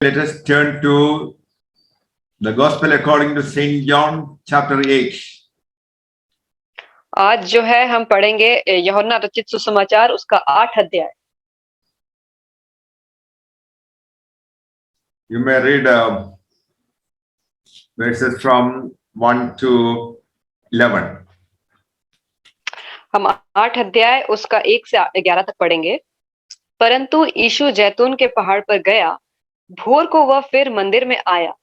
Let us turn to the Gospel according to Saint John, chapter 8. आज जो है हम पढ़ेंगे यूहन्ना रचित सुसमाचार उसका 8 अध्याय। You may read verses from 1 to 11. हम 8 अध्याय उसका 1 से 11 तक पढ़ेंगे। परंतु यीशु जैतून के पहाड़ पर गया। भोर को वह फिर मंदिर में आया।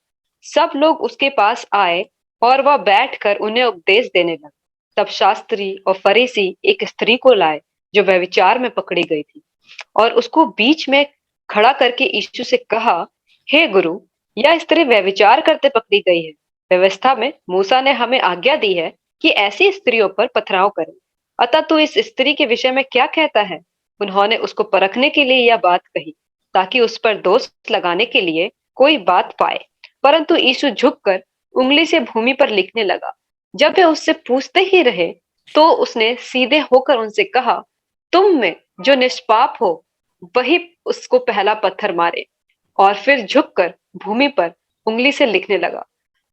सब लोग उसके पास आए और वह बैठकर उन्हें उपदेश देने लगा। तब शास्त्री और फरीसी एक स्त्री को लाए जो व्यभिचार में पकड़ी गई थी, और उसको बीच में खड़ा करके यीशु से कहा, हे गुरु, यह स्त्री व्यभिचार करते पकड़ी गई है। व्यवस्था में मूसा ने हमें आज्ञा दी है कि ऐसी स्त्रियों पर पथराव करें। अतः तू इस स्त्री के विषय में क्या कहता है? उन्होंने उसको परखने के लिए यह बात कही, ताकि उस पर दोष लगाने के लिए कोई बात पाए। परंतु यीशु झुककर उंगली से भूमि पर लिखने लगा। जब वे उससे पूछते ही रहे, तो उसने सीधे होकर उनसे कहा, तुम में जो निष्पाप हो वही उसको पहला पत्थर मारे। और फिर झुककर भूमि पर उंगली से लिखने लगा।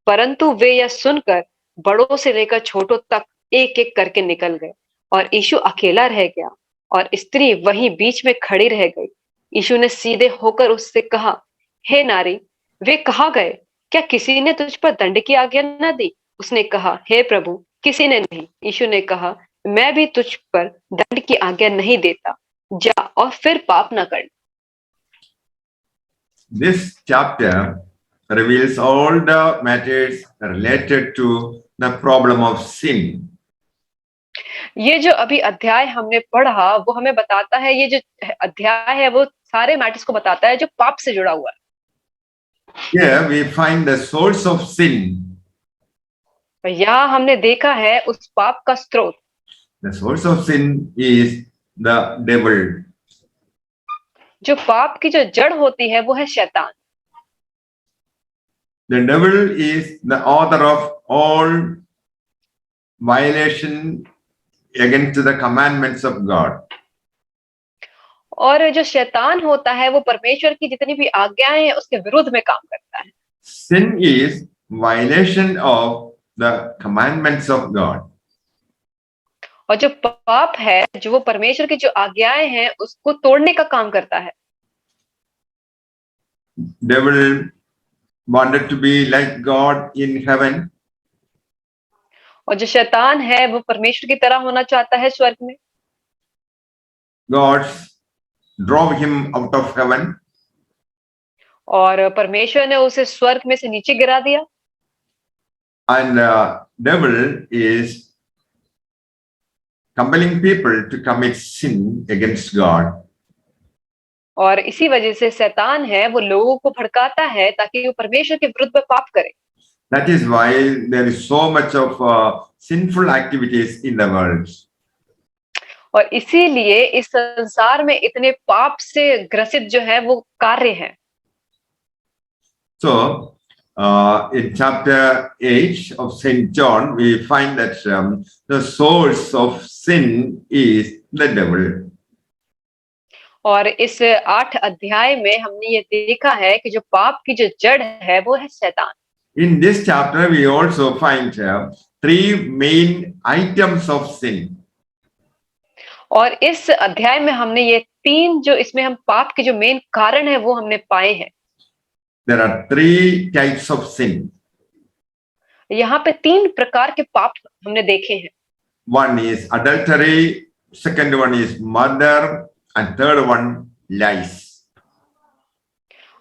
परंतु वे यह सुनकर बड़ों से लेकर छोटों तक एक एक करके निकल गए, और यीशु अकेला रह गया, और स्त्री वहीं बीच में खड़ी रह गई। यीशु ने सीधे होकर उससे कहा, हे नारी, वे कहाँ गए? क्या किसी ने तुझ पर दंड की आज्ञा न दी? उसने कहा, हे प्रभु, किसी ने नहीं। यीशु ने कहा, मैं भी तुझ पर दंड की आज्ञा नहीं देता। जा और फिर पाप न कर। This chapter reveals all the matters related to the problem of sin. ये जो अभी अध्याय हमने पढ़ा वो हमें बताता है, ये जो अध्याय है वो सारे मैटर्स को बताता है जो पाप से जुड़ा हुआ है। Here we find the source of sin. यहाँ हमने देखा है उस पाप का स्रोत। The source of sin is the devil. जो पाप की जो जड़ होती है वो है शैतान। The devil is the author of all violation against the commandments of God. और जो शैतान होता है वो परमेश्वर की जितनी भी आज्ञाएं हैं उसके विरुद्ध में काम करता है। Sin is violation of the commandments of God. और जो पाप है, जो वो परमेश्वर की जो आज्ञाएं हैं उसको तोड़ने का काम करता है। Devil wanted to be like God in heaven. और जो शैतान है वो परमेश्वर की तरह होना चाहता है स्वर्ग में। God drove him out of heaven. और परमेश्वर ने उसे स्वर्ग में से नीचे गिरा दिया। And devil is compelling people to commit sin against God. और इसी वजह से शैतान है वो लोगों को भड़काता है ताकि वो परमेश्वर के विरुद्ध में पाप करे। That is why there is so much of sinful activities in the world. और इसीलिए इस संसार में इतने पाप से ग्रसित जो है वो कार्य हैं। So in chapter 8 of Saint John, we find that the source of sin is the devil. और इस 8 अध्याय में हमने ये देखा है कि जो पाप की जो जड़ है वो है शैतान। In this chapter, we also find 3 main items of sin. और इस अध्याय में हमने ये 3 जो इसमें हम पाप के जो मेन कारण है वो हमने पाए हैं। There are 3 types of sin. यहाँ पे 3 प्रकार के पाप हमने देखे हैं। One is adultery, second one is murder, and third one lies.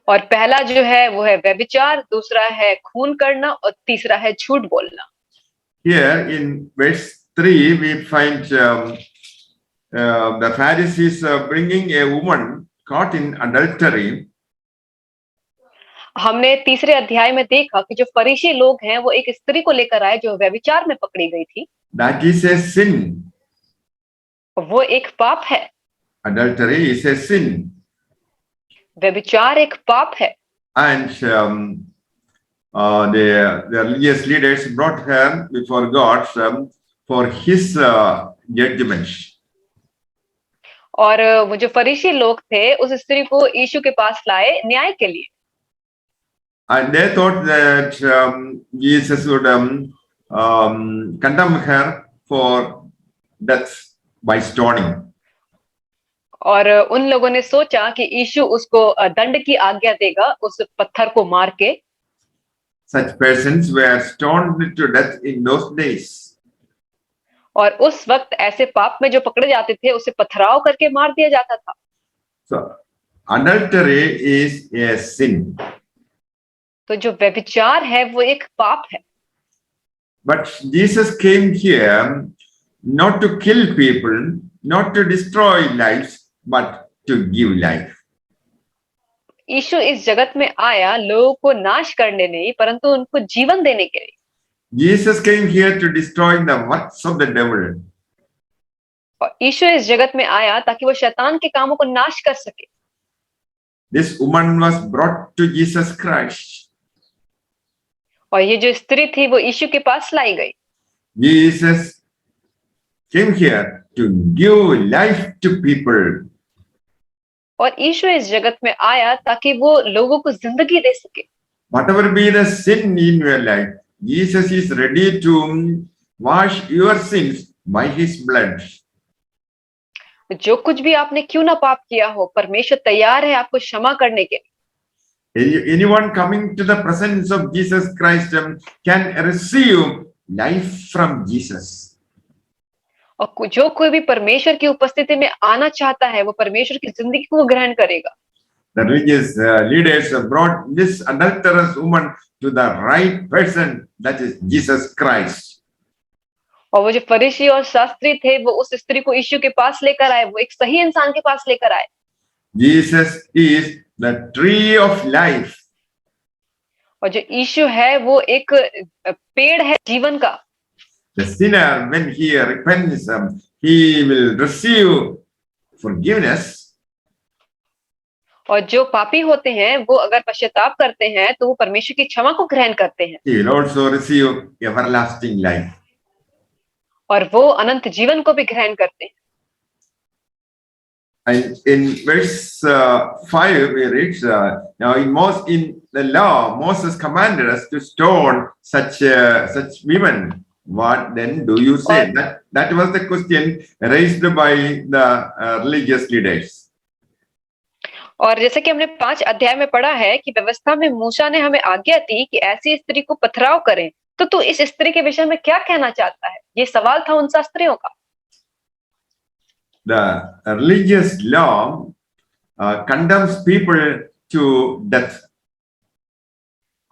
और पहला जो है वो है व्यभिचार, दूसरा है खून करना और तीसरा है झूठ बोलना। Here in verse 3, we find the Pharisees bringing a woman caught in adultery. हमने तीसरे अध्याय में देखा कि जो फरीसी लोग हैं वो एक स्त्री को लेकर आए जो व्यभिचार में पकड़ी गई थी। That is a sin. वो एक पाप है। Adultery is a sin. व्यभिचार एक पाप है। And the religious leaders brought her before God for his judgment. और वो जो फरीसी लोग थे उस स्त्री को यीशु के पास लाए न्याय के लिए। And they thought that Jesus would condemn her for death by stoning. और उन लोगों ने सोचा कि यीशु उसको दंड की आज्ञा देगा उस पत्थर को मार के। Such persons were stoned to death in those days. और उस वक्त ऐसे पाप में जो पकड़े जाते थे उसे पथराव करके मार दिया जाता था। So adultery is a sin. तो जो व्यभिचार है वो एक पाप है। But Jesus came here not to kill people, not to destroy lives, but to give life. यीशु इस जगत में आया लोगों को नाश करने नहीं परंतु उनको जीवन देने के लिए। Jesus came here to destroy the works of the devil. और यीशु इस जगत में आया ताकि वो शैतान के कामों को नाश कर सके। This woman was brought to Jesus Christ. और ये जो स्त्री थी वो यीशु के पास लाई गई। Jesus came here to give life to people. और यीशु इस जगत में आया ताकि वो लोगों को जिंदगी दे सके। Whatever be the sin in your life, Jesus is ready to wash your sins by his blood. जो कुछ भी आपने क्यों ना पाप किया हो परमेश्वर तैयार है आपको क्षमा करने के लिए। Anyone coming to the presence of Jesus Christ can receive life from Jesus. और जो कोई भी परमेश्वर की उपस्थिति में आना चाहता है वो परमेश्वर की जिंदगी को ग्रहण करेगा। The religious leaders brought this adulterous woman to the right person, that is Jesus Christ. और वो जो फरीसी और शास्त्री थे वो उस स्त्री को यीशु के पास लेकर आए, वो एक सही इंसान के पास लेकर आए। Jesus is the tree of life. और जो यीशु है वो एक पेड़ है जीवन का। The sinner, when he repents, he will receive forgiveness. और जो पापी होते हैं वो अगर पश्चाताप करते हैं तो वो परमेश्वर की क्षमा को ग्रहण करते हैं। He will also receive everlasting life. और वो अनंत जीवन को भी ग्रहण करते हैं। And in verse 5 we read, now in the law Moses commanded us to stone such women. What then do you say? That was the question raised by the religious leaders. और जैसे कि हमने 5 अध्याय में पढ़ा है कि व्यवस्था में मूसा ने हमें आज्ञा दी कि ऐसी स्त्री को पथराव करें, तो तू इस स्त्री के विषय में क्या कहना चाहता है? ये सवाल था उन शास्त्रियों का। The religious law condemns people to death.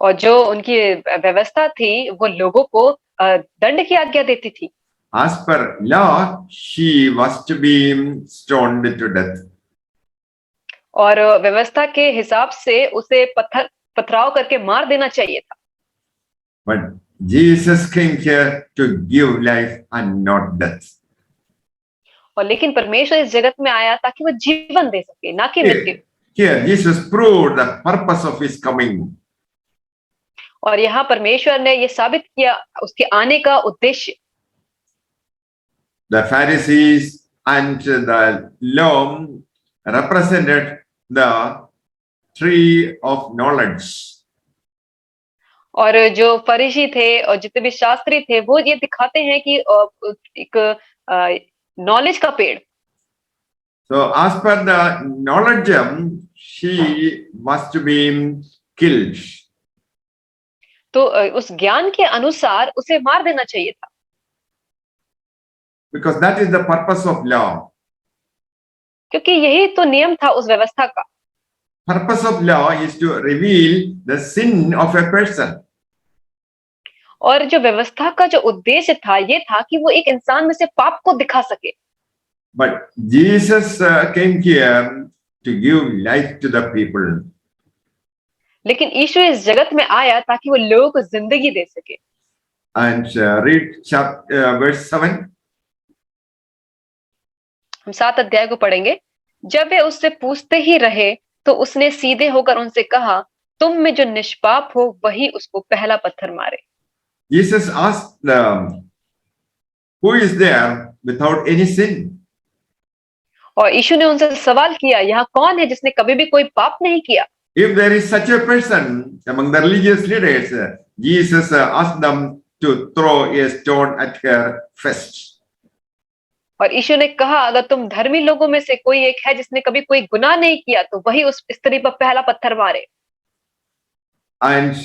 और जो उनकी व्यवस्था थी वो लोगों को दंड की आज्ञा देती थी। As per law, she was to be stoned to death. और व्यवस्था के हिसाब से उसे पथराव करके मार देना चाहिए था। But Jesus came here to give life and not death. और लेकिन परमेश्वर इस जगत में आया ताकि वो जीवन दे सके, ना कि मृत्यु। Here Jesus proved the purpose of his coming. और यहाँ परमेश्वर ने ये साबित किया उसके आने का उद्देश्य। The Pharisees and the law represented the tree of knowledge. और जो फरीसी थे और जितने भी शास्त्री थे वो ये दिखाते हैं कि एक नॉलेज का पेड़। So as per the knowledge, she was to be killed. तो उस ज्ञान के अनुसार उसे मार देना चाहिए था। Because that is the purpose of law. क्योंकि यही तो नियम था उस व्यवस्था का। Purpose of law is to reveal the sin of a person. और जो व्यवस्था का जो उद्देश्य था ये था कि वो एक इंसान में से पाप को दिखा सके। But Jesus came here to give life to the people. लेकिन यीशु इस जगत में आया ताकि वो लोगों को जिंदगी दे सके। And read verse 7. हम 7 अध्याय को पढ़ेंगे। जब वे उससे पूछते ही रहे तो उसने सीधे होकर उनसे कहा, तुम में जो निष्पाप हो वही उसको पहला पत्थर मारे। Jesus asked who is there without any sin? और यीशु ने उनसे सवाल किया, यहाँ कौन है जिसने कभी भी कोई पाप नहीं किया? If there is such a person among the religious leaders, Jesus asked them to throw a stone at her first. और यीशु ने कहा, अगर तुम धर्मी लोगों में से कोई एक है जिसने कभी कोई गुनाह नहीं किया, तो वही उस स्त्री पर पहला पत्थर मारे। And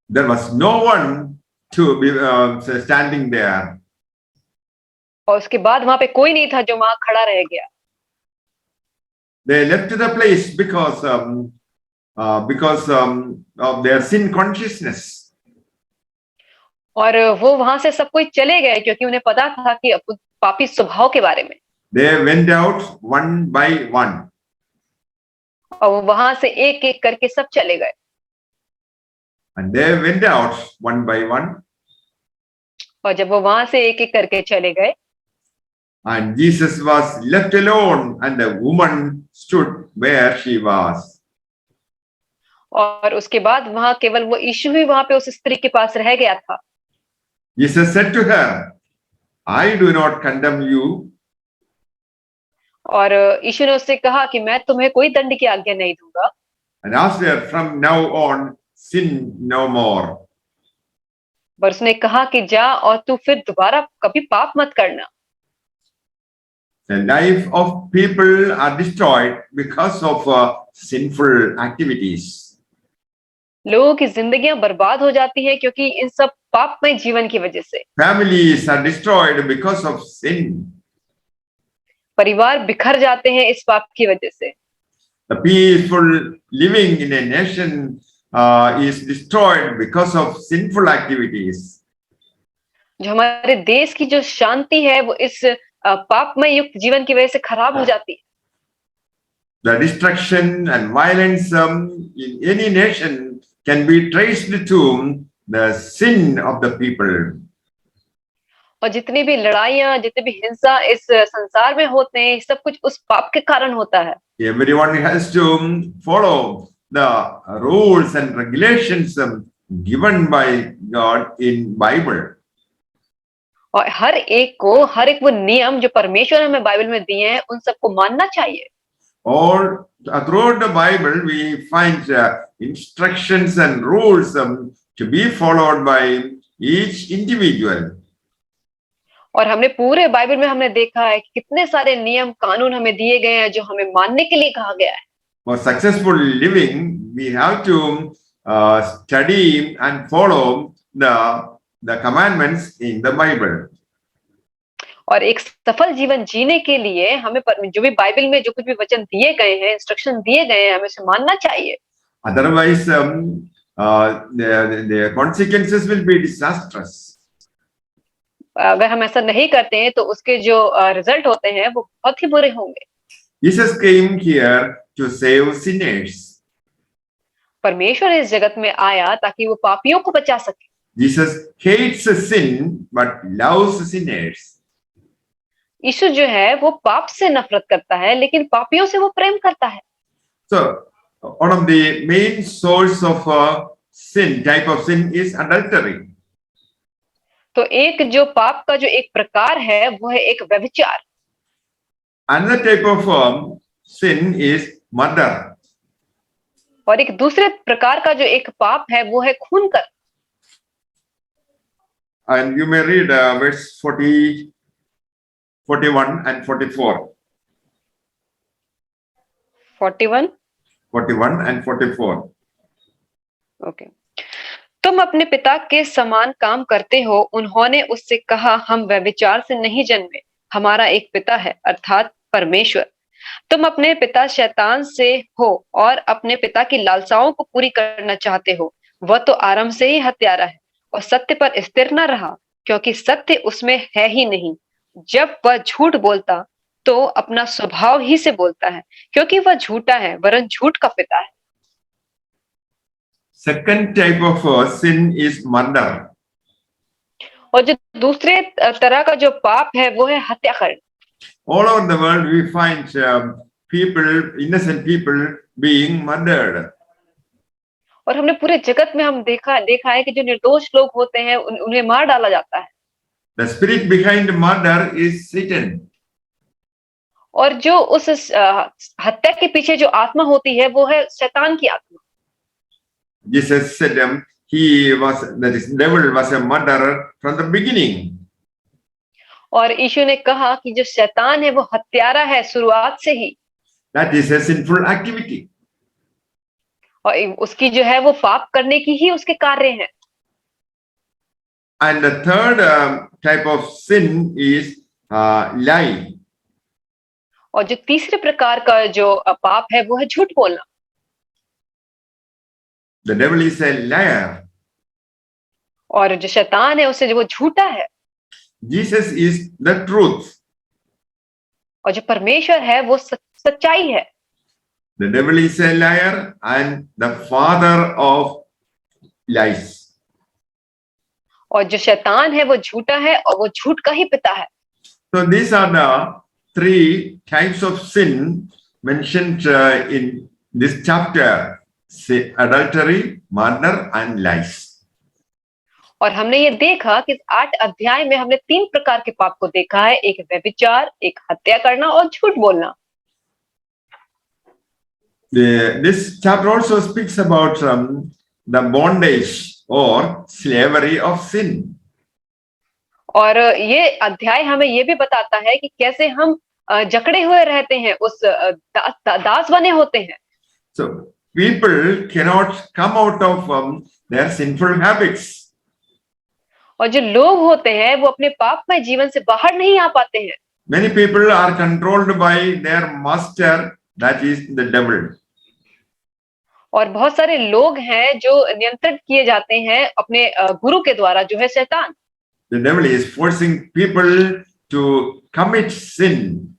there was no one to be standing there. और उसके बाद वहां पे कोई नहीं था जो वहां खड़ा रह गया। They left the place because of their sin consciousness. और वो वहां से सब कोई चले गए क्योंकि उन्हें पता था कि पापी स्वभाव के बारे में। They went out one by one. और वो वहां से एक एक करके सब चले गए। And they went out one by one. और जब वो वहां से एक एक करके चले गए, And Jesus was left alone, and the woman stood where she was. और उसके बाद वहां केवल वो यीशु ही वहां पे उस स्त्री के पास रह गया था। Jesus said to her, I do not condemn you. और यीशु ने उससे कहा कि मैं तुम्हें कोई दंड की आज्ञा नहीं दूंगा। And asked her, from now on, sin no more. पर उसने कहा कि जा और तू फिर दोबारा कभी पाप मत करना। The life of people are destroyed because of sinful activities. लोगों की जिंदगियां बर्बाद हो जाती हैं क्योंकि इन सब पापमय जीवन की वजह से। Families are destroyed because of sin. परिवार बिखर जाते हैं इस पाप की वजह से। The peaceful living in a nation is destroyed because of sinful activities. जो हमारे देश की जो शांति है वो इस पापमय युक्त जीवन की वजह से खराब हो जाती है। The destruction and violence in any nation can be traced to the sin of the people. और जितनी भी लड़ाइयां, जितनी भी हिंसा इस संसार में होते हैं, सब कुछ उस पाप के कारण होता है। Everyone has to follow the rules and regulations given by God in Bible. और हर एक वो नियम जो परमेश्वर ने हमें बाइबल में दिए हैं, उन सबको मानना चाहिए। Or throughout the Bible, we find instructions and rules to be followed by each individual. और हमने पूरे बाइबल में हमने देखा है कि कितने सारे नियम कानून हमें दिए गए हैं जो हमें मानने के लिए कहा गया है। For successful living, we have to study and follow the commandments in the Bible. और एक सफल जीवन जीने के लिए हमें जो भी बाइबल में जो कुछ भी वचन दिए गए हैं, इंस्ट्रक्शन दिए गए हैं, हमें उसे मानना चाहिए। Otherwise, the consequences will be disastrous. अगर हम ऐसा नहीं करते हैं तो उसके जो रिजल्ट होते हैं वो बहुत ही बुरे होंगे। Jesus came here to save sinners. परमेश्वर इस जगत में आया ताकि वो पापियों को बचा सके। Jesus hates sin but loves sinners. यीशु जो है वो पाप से नफरत करता है लेकिन पापियों से वो प्रेम करता है। So one of the main source of sin, type of sin, is adultery. तो एक जो पाप का जो एक प्रकार है वो है एक व्यभिचार। Another type of sin is murder. और एक दूसरे प्रकार का जो एक पाप है वो है खून कर। And you may read verse 40, 41 and 44. 41 and 44. Okay. तुम अपने पिता के समान काम करते हो। उन्होंने उससे कहा, हम व्यभिचार से नहीं जन्मे, हमारा एक पिता है अर्थात परमेश्वर। तुम अपने पिता शैतान से हो और अपने पिता की लालसाओं को पूरी करना चाहते हो। वह तो आरंभ से ही हत्यारा है और सत्य पर स्थिर न रहा, क्योंकि सत्य उसमें है ही नहीं। जब वह झूठ बोलता तो अपना स्वभाव ही से बोलता है, क्योंकि वह झूठा है, वरन झूठ का पिता है। Second type of sin is murder. और जो दूसरे तरह का जो पाप है वो है हत्या करना। All over the world we find people, innocent people being murdered. और हमने पूरे जगत में हम देखा है कि जो निर्दोष लोग होते हैं उन्हें मार डाला जाता है। The spirit behind murder is Satan. और जो उस हत्या के पीछे जो आत्मा होती है वो है शैतान की आत्मा। Jesus said that is devil was a murderer from the beginning. और यीशु ने कहा कि जो शैतान है वो हत्यारा है शुरुआत से ही, That is a sinful activity. और उसकी जो है वो पाप करने की ही उसके कार्य हैं। And the third type of sin is lie. और जो तीसरे प्रकार का जो पाप है वो है झूठ बोलना। The devil is a liar. और जो शैतान है उससे जो वो झूठा है, Jesus is the truth. और जो परमेश्वर है वो सच्चाई है। The devil is a liar and the father of lies. और जो शैतान है वो झूठा है और वो झूठ का ही पिता है। So these are the three types of sin mentioned in this chapter: say, adultery, murder, and lies. और हमने ये देखा कि 8 अध्याय में हमने 3 प्रकार के पाप को देखा है, एक व्यभिचार, एक हत्या करना और झूठ बोलना। This chapter also speaks about the bondage or slavery of sin. और ये अध्याय हमें ये भी बताता है कि कैसे हम जकड़े हुए रहते हैं, उस दास बने होते हैं। So people cannot come out of their sinful habits. और जो लोग होते हैं वो अपने पापमय जीवन से बाहर नहीं आ पाते हैं। Many people are controlled by their master, that is the devil. और बहुत सारे लोग हैं जो नियंत्रित किए जाते हैं अपने गुरु के द्वारा, जो है शैतान। The devil is forcing people to commit sin.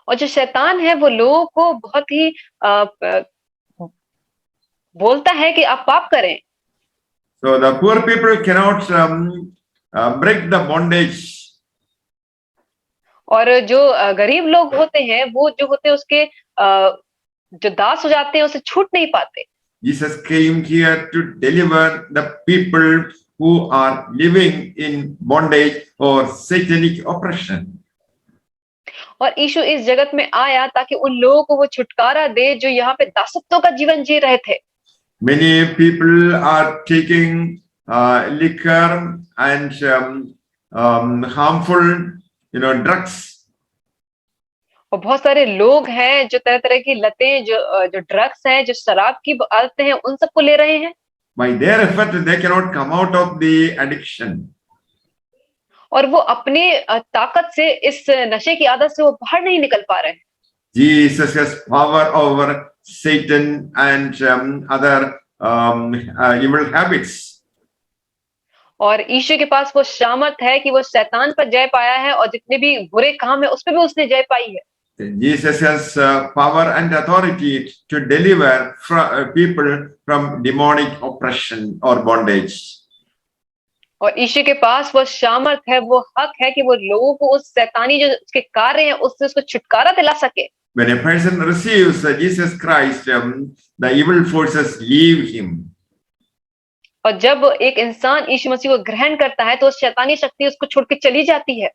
और जो शैतान है वो लोगों को बहुत ही बोलता है कि आप पाप करें। So the poor people cannot break the bondage. और जो गरीब लोग होते हैं वो जो होते हैं उसके जो दास हो जाते हैं उसे छूट नहीं पाते। Jesus came here to deliver the people who are living in bondage or satanic oppression. और यीशु इस जगत में आया ताकि उन लोगों को वो छुटकारा दे जो यहाँ पे दासत्व का जीवन जी रहे थे। Many people are taking liquor and harmful, drugs. और बहुत सारे लोग हैं जो तरह तरह की लतें, जो ड्रग्स हैं, जो शराब की आदतें हैं, उन सबको ले रहे हैं। By their effort, they cannot come out of the addiction. और वो अपने ताकत से इस नशे की आदत से वो बाहर नहीं निकल पा रहे हैं। Jesus has power over Satan and other evil habits. और यीशु के पास वो सामर्थ है कि वो शैतान पर जय पाया है और जितने भी बुरे काम है उस पर भी उसने जय पाई है। Jesus has power and authority to deliver people from demonic oppression or bondage. और यीशु के पास वो सामर्थ है, वो हक है कि वो लोगों को उस शैतानी जो उसके कार्य हैं उससे उसको छुटकारा दिला सके। When a person receives Jesus Christ, the evil forces leave him. और जब एक इंसान यीशु मसीह को ग्रहण करता है तो शैतानी शक्ति उसको छोड़ के चली जाती है।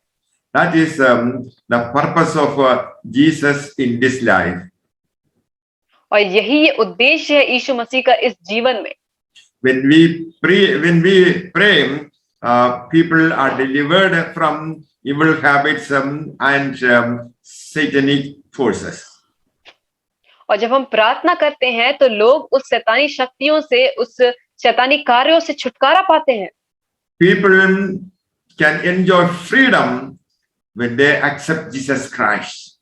That is the purpose of Jesus in this life. और यही ये उद्देश्य है यीशु मसीह का इस जीवन में। When we pray, people are delivered from evil habits and satanic forces. और जब हम प्रार्थना करते हैं तो लोग उस शैतानी शक्तियों से, उस शैतानी कार्यों से छुटकारा पाते हैं। People can enjoy freedom when they accept Jesus Christ.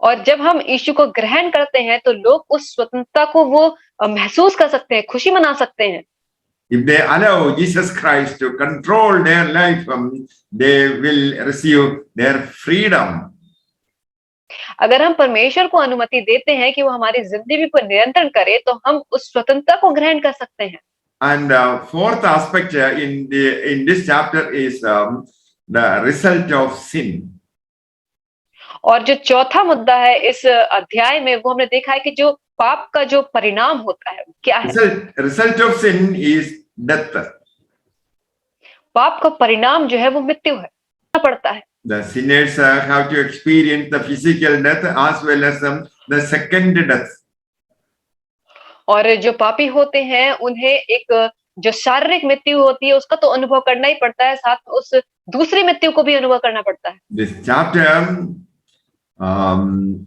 और जब हम यीशु को ग्रहण करते हैं तो लोग उस स्वतंत्रता को वो महसूस कर सकते हैं, खुशी मना सकते हैं। If they allow Jesus Christ to control their life, they will receive their freedom. अगर हम परमेश्वर को अनुमति देते हैं कि वो हमारी जिंदगी पर नियंत्रण करे तो हम उस स्वतंत्रता को ग्रहण कर सकते हैं। And fourth aspect in this chapter is the result of sin. और जो चौथा मुद्दा है इस अध्याय में वो हमने देखा है कि जो पाप का जो परिणाम होता है क्या है। Result of sin is death. पाप का परिणाम जो है वो मृत्यु है, पड़ता है। The sinners have to experience the physical death as well as the second death. और जो पापी होते हैं उन्हें एक जो शारीरिक मृत्यु होती है उसका तो अनुभव करना ही पड़ता है, साथ में उस दूसरी मृत्यु को भी अनुभव करना पड़ता है। This chapter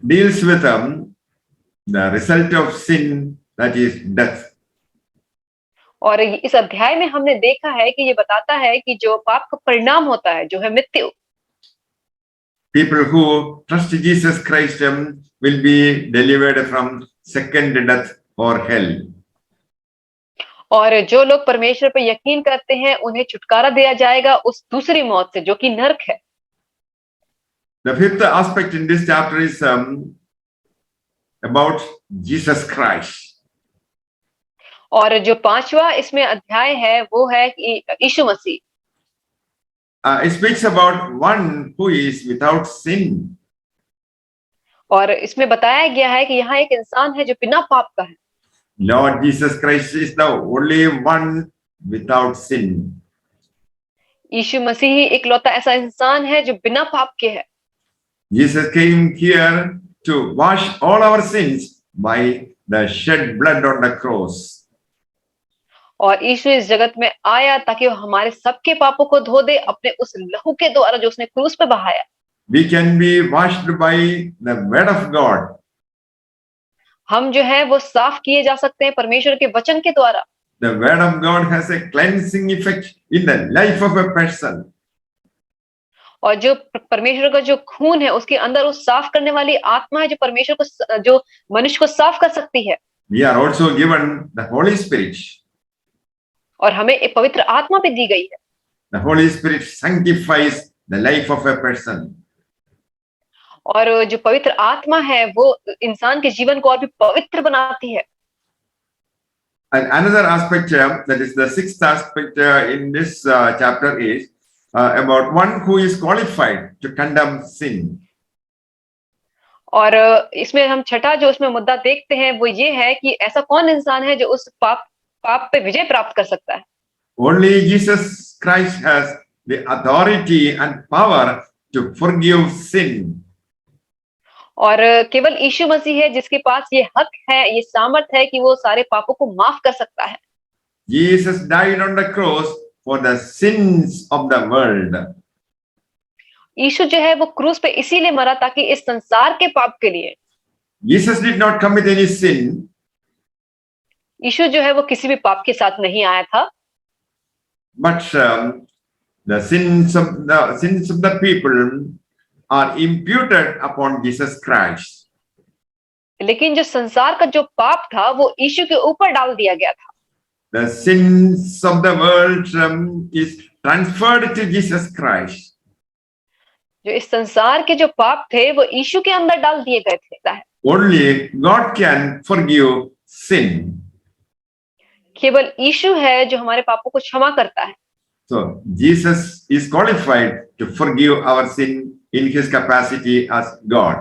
deals with the result of sin, that is death. और इस अध्याय में हमने देखा है कि ये बताता है कि जो पाप का परिणाम होता है जो है मृत्यु। People who trust Jesus Christ will be delivered from second death or hell. और जो लोग परमेश्वर पर यकीन करते हैं उन्हें छुटकारा दिया जाएगा उस दूसरी मौत से जो कि नरक है। The fifth aspect in this chapter is about Jesus Christ. और जो पांचवा इसमें अध्याय है वो है कि यीशु मसीह। It speaks about one who is without sin. और इसमें बताया गया है कि यहाँ एक इंसान है जो बिना पाप का है। Lord Jesus Christ is the only one without sin. यीशु मसीह ही इकलौता ऐसा इंसान है जो बिना पाप के है। Jesus came here to wash all our sins by the shed blood on the cross. और यीशु इस जगत में आया ताकि वो हमारे सबके पापों को धो दे अपने उस लहू के द्वारा जो उसने क्रूस पे बहाया। We can be washed by the word of God. हम जो है वो साफ किए जा सकते हैं परमेश्वर के वचन के द्वारा। The word of God has a cleansing effect in the life of a person. और जो परमेश्वर का जो खून है उसके अंदर उस साफ करने वाली आत्मा है जो परमेश्वर को जो मनुष्य को साफ कर सकती है। We are also given the Holy Spirit. और हमें एक पवित्र आत्मा भी दी गई है। The Holy Spirit sanctifies the life of a person. और जो पवित्र आत्मा है वो इंसान के जीवन को और भी पवित्र बनाती है। And another aspect, that is the sixth aspect in this chapter is about one who is qualified to condemn sin. और इसमें हम छठा जो उसमें मुद्दा देखते हैं वो ये है कि ऐसा कौन इंसान है जो उस पाप पे विजय प्राप्त कर सकता है। Only Jesus Christ has the authority and power to forgive sin. और केवल यीशु मसीह है जिसके पास ये हक है, ये सामर्थ है कि वो सारे पापों को माफ कर सकता है। Jesus died on the cross for the sins of the world. यीशु जो है वो क्रूस पे इसीलिए मरा ताकि इस संसार के पाप के लिए। Jesus did not commit any sin. यीशु जो है वो किसी भी पाप के साथ नहीं आया था। But the sins of the people are imputed upon Jesus Christ. लेकिन जो संसार का जो पाप था वो यीशु के ऊपर डाल दिया गया था। The sins of the world is transferred to Jesus Christ. जो इस संसार के जो पाप थे वो यीशु के अंदर डाल दिए गए थे। Only God can forgive sin. केवल यीशु है जो हमारे पापों को क्षमा करता है। So Jesus is qualified to forgive our sin in his capacity as God.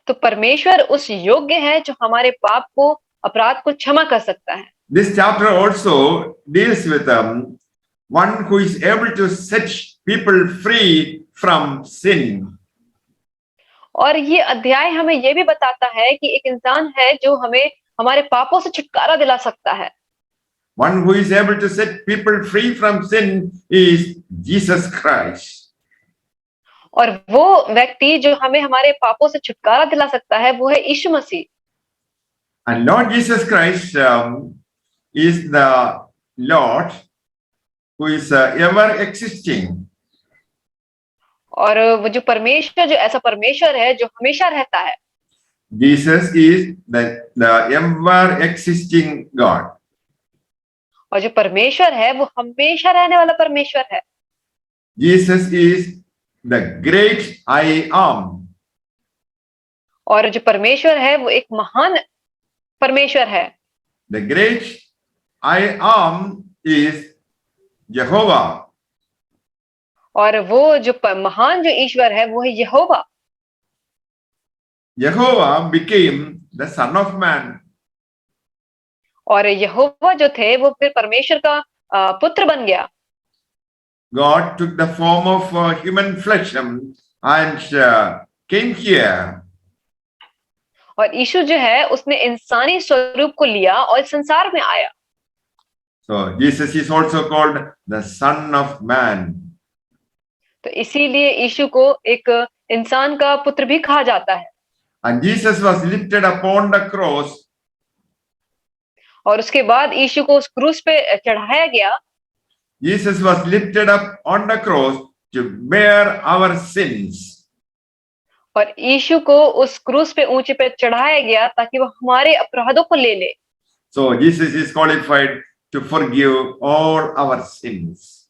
तो परमेश्वर उस योग्य है जो हमारे पाप को अपराध को क्षमा कर सकता है। This chapter also deals with one who is able to set people free from sin. और ये अध्याय हमें ये भी बताता है कि एक इंसान है जो हमें हमारे पापों से छुटकारा दिला सकता है। One who is able to set people free from sin is Jesus Christ. और वो व्यक्ति जो हमें हमारे पापों से छुटकारा दिला सकता है वो है यीशु मसीह। And Lord Jesus Christ is the Lord who is ever existing. और वो जो परमेश्वर जो ऐसा परमेश्वर है जो हमेशा रहता है। Jesus is the ever existing God. और जो परमेश्वर है वो हमेशा रहने वाला परमेश्वर है। Jesus is the great I am. और जो परमेश्वर है वो एक महान परमेश्वर है। The great I am is Jehovah. और वो जो महान जो ईश्वर है वो है यहोवा। Jehovah became the Son of Man. और यहोवा जो थे वो फिर परमेश्वर का पुत्र बन गया। God took the form of human flesh and came here. और यीशु जो है उसने इंसानी स्वरूप को लिया और इस संसार में आया। So Jesus is also called the Son of Man. तो इसीलिए यीशु को एक इंसान का पुत्र भी कहा जाता है। And Jesus was lifted upon the cross. और उसके बाद यीशु को उस क्रूस पे चढ़ाया गया। Jesus was lifted up on the cross to bear our sins. और यीशु को उस क्रूस पे ऊंचे पे चढ़ाया गया ताकि वो हमारे अपराधों को ले ले। So Jesus is qualified to forgive all our sins.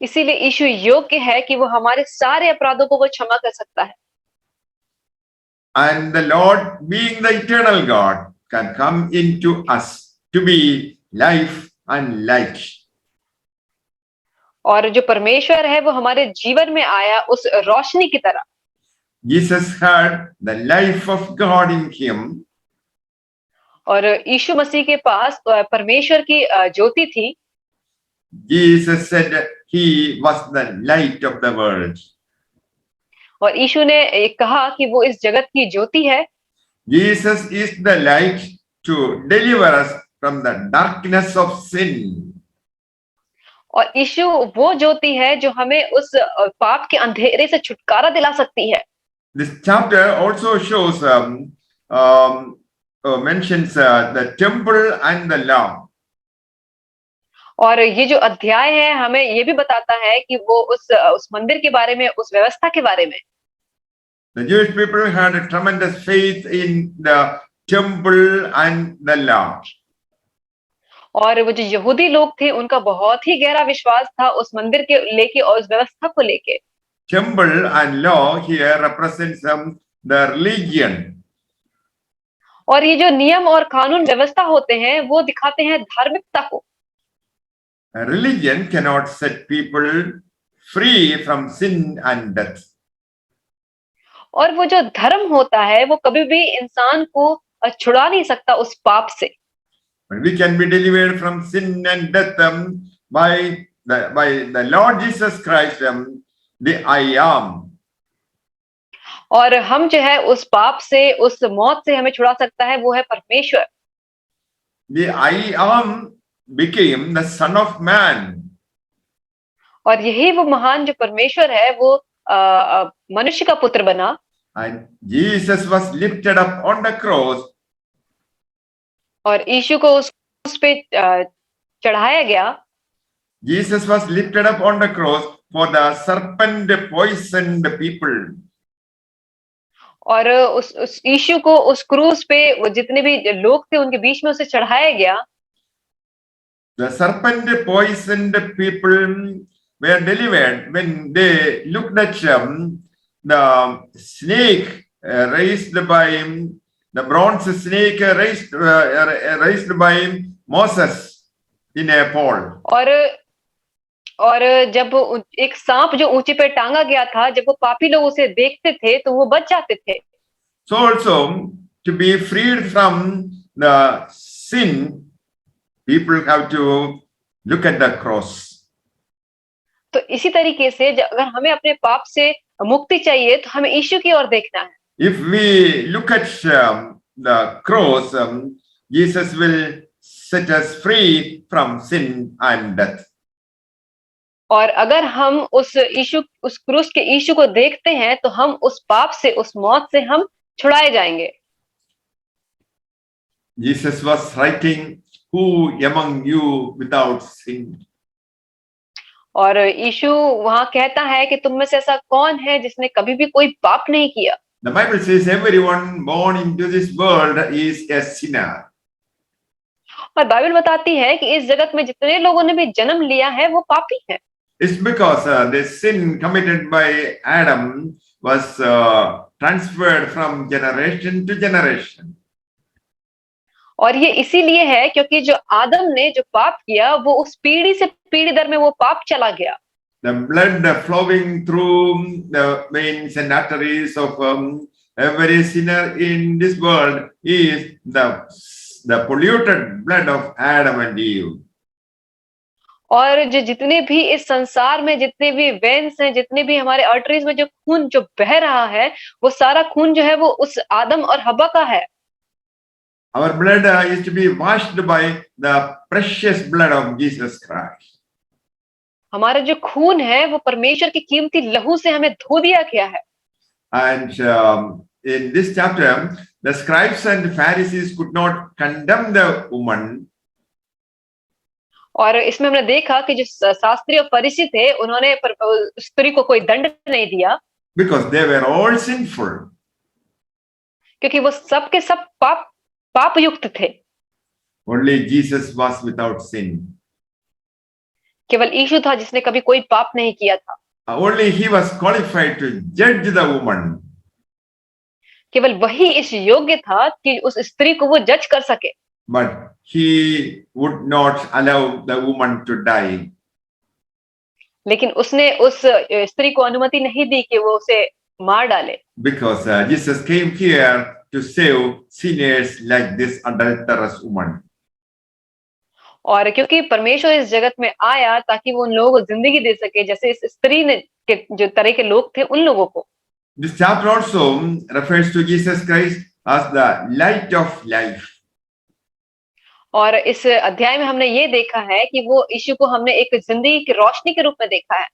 इसीलिए यीशु योग्य है कि वो हमारे सारे अपराधों को वो क्षमा कर सकता है। And the Lord, being the eternal God, can come into us to be life and light. और जो परमेश्वर है वो हमारे जीवन में आया उस रोशनी की तरह। Jesus had the life of God in him. और यीशु मसीह के पास परमेश्वर की ज्योति थी। Jesus said he was the light of the world. और यीशु ने कहा कि वो इस जगत की ज्योति है। Jesus is the light to deliver us from the darkness of sin. और यीशु वो ज्योति है जो हमें उस पाप के अंधेरे से छुटकारा दिला सकती है। This chapter also shows mentions the temple and the law. और ये जो अध्याय है हमें ये भी बताता है कि वो उस मंदिर के बारे में, उस व्यवस्था के बारे में। The Jewish people had a tremendous faith in the temple and the law. और वो जो यहूदी लोग थे उनका बहुत ही गहरा विश्वास था उस मंदिर के लेके और उस व्यवस्था को लेके। Temple and law here represents the religion. और ये जो नियम और कानून व्यवस्था होते हैं वो दिखाते हैं धार्मिकता को। A religion cannot set people free from sin and death. और वो जो धर्म होता है वो कभी भी इंसान को छुड़ा नहीं सकता उस पाप से। But we can be delivered from sin and death by the Lord Jesus Christ, the I am. और हम जो है उस पाप से, उस मौत से हमें छुड़ा सकता है वो है परमेश्वर। The I am became the Son of Man. और यही वो महान जो परमेश्वर है वो मनुष्य का पुत्र बना। And Jesus was lifted up on the cross. और यीशु को उस पे चढ़ाया गया। Jesus was lifted up on the cross for the serpent poisoned people. और उस यीशु को उस क्रूस पे वो जितने भी लोग थे उनके बीच में उसे चढ़ाया गया। The serpent poisoned people were delivered when they looked at the snake raised by the bronze snake raised by Moses in a pole. और जब एक सांप जो ऊंचे पे टांगा गया था, जब वो पापी लोग उसे देखते थे तो वो बच जाते थे। So also to be freed from the sin, people have to look at the cross. तो इसी तरीके से अगर हमें अपने पाप से मुक्ति चाहिए तो हमें यीशु की ओर देखना है। If we look at the cross, Jesus will set us free from sin and death. और अगर हम उस क्रूस के यीशु को देखते हैं तो हम उस पाप से, उस मौत से हम छुड़ाए जाएंगे। Jesus was writing, "Who among you without sin?" और यीशु वहां कहता है कि तुम में से ऐसा कौन है जिसने कभी भी कोई पाप नहीं किया। The Bible says everyone born into this world is a sinner. और बाइबल बताती है कि इस जगत में जितने लोगों ने भी जन्म लिया है वो पापी है। It's because the sin committed by Adam was transferred from generation to generation. और ये इसीलिए है क्योंकि जो आदम ने जो पाप किया वो उस पीढ़ी से पीढ़ी दर में वो पाप चला गया। The blood flowing through the veins and arteries of every sinner in this world is the polluted blood of Adam and Eve. और जो जितने भी इस संसार में जितने भी वेन्स हैं, जितने भी हमारे आर्टरीज में जो खून जो बह रहा है, वो सारा खून जो है वो उस आदम और हव्वा का है। Our blood is to be washed by the precious blood of Jesus Christ. हमारा जो खून है वो परमेश्वर की कीमती लहू से हमें धो दिया गया है। And in this chapter, the scribes and Pharisees could not condemn the woman और इसमें हमने देखा कि जो शास्त्री और फरीसी थे, उन्होंने स्त्री को कोई दंड नहीं दिया, because they were all sinful. क्योंकि वो सब के सब पाप युक्त थे। Only Jesus was without sin. केवल यीशु था जिसने कभी कोई पाप नहीं किया था। Only he was qualified to judge the woman. केवल वही इस योग्य था कि उस स्त्री को वो जज कर सके। But he would not allow the woman to die. लेकिन उसने उस स्त्री को अनुमति नहीं दी कि वो उसे मार डाले। Because Jesus came here to save sinners like this adulterous woman. और क्योंकि परमेश्वर इस जगत में आया ताकि वो उन लोगों को जिंदगी दे सके, जैसे इस स्त्री ने के जो तरह के लोग थे उन लोगों को। This chapter also refers to Jesus Christ as the light of life. और इस अध्याय में हमने ये देखा है कि वो यीशु को हमने एक जिंदगी की रोशनी के रूप में देखा है।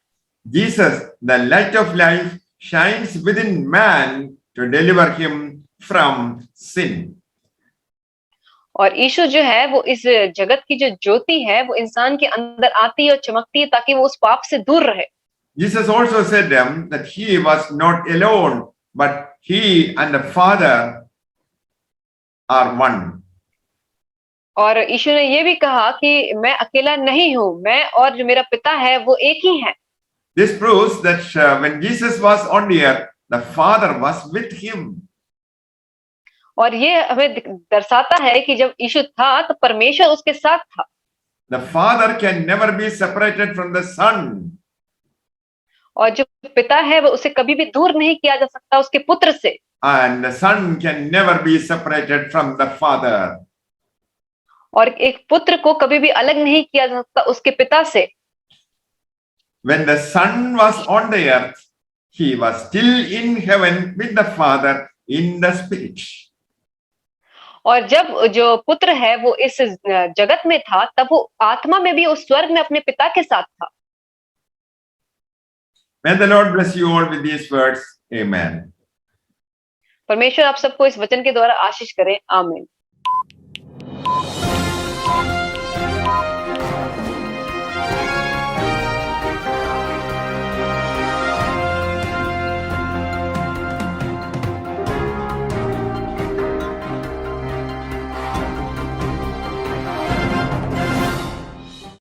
Jesus, the light of life, shines within man to deliver him from sin. और यीशु जो है वो इस जगत की जो ज्योति है वो इंसान के अंदर आती है और चमकती है ताकि वो उस पाप से दूर रहे। Jesus also said that he was not alone, but he and the Father are one. और यीशु ने ये भी कहा कि मैं अकेला नहीं हूँ, मैं और जो मेरा पिता है वो एक ही है। This proves that when Jesus was on the earth, the Father was with him. और ये हमें दर्शाता है कि जब यीशु था तो परमेश्वर उसके साथ था। The Father can never be separated from the Son. और जो पिता है वो उसे कभी भी दूर नहीं किया जा सकता उसके पुत्र से। And the Son can never be separated from the Father. और एक पुत्र को कभी भी अलग नहीं किया जा सकता उसके पिता से। When the Son was on the earth, he was still in heaven with the Father in the Spirit. और जब जो पुत्र है वो इस जगत में था तब वो आत्मा में भी उस स्वर्ग में अपने पिता के साथ था। May the Lord bless you all with these words. Amen. परमेश्वर आप सबको इस वचन के द्वारा आशीष करें। आमीन।